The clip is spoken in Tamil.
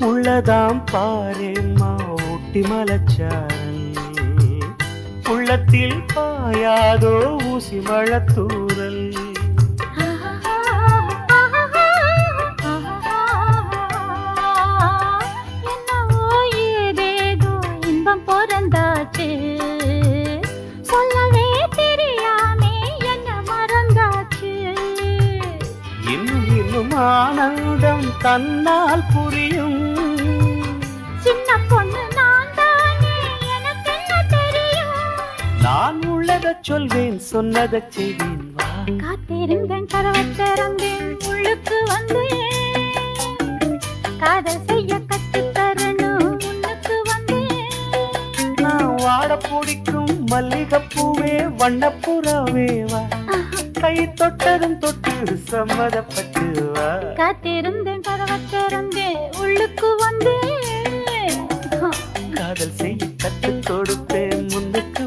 உள்ளதாம் பாரேம்மா ஊட்டி மலச்சாரல், உள்ளத்தில் பாயாதோ ஊசி மழத்தூரல். என்னவோ ஏதேதோ இன்பம் பிறந்தாச்சு, சொல்லவே தெரியாமே என்ன மறந்தாச்சு. இன்னும் இன்னும் ஆனந்தம் தன்னால் புரியும். சின்ன பொண்ணு நான் தானே, எனக்கு என்ன தெரியும். நான் உள்ளத சொல்வேன், சொன்னத செய்வேன். வா காத்திருந்தேன், கதவை திறந்தேன், உள்ளுக்கு வந்தேன். காதல் செய்ய கற்றுத் தரணும், உள்ளுக்கு வந்தேன். நான் வாட பிடிக்கும் மல்லிகைப்பூவே வண்ணப்புறாவே வா, கை தொட்டதும் தொட்டு சம்மதப்பட்டு வா. காத்திருந்தேன், கதவை திறந்தேன், உள்ளுக்கு வந்தேன். காதல் செய்ய கற்றுக் கொடுப்பேன் முன்னுக்கு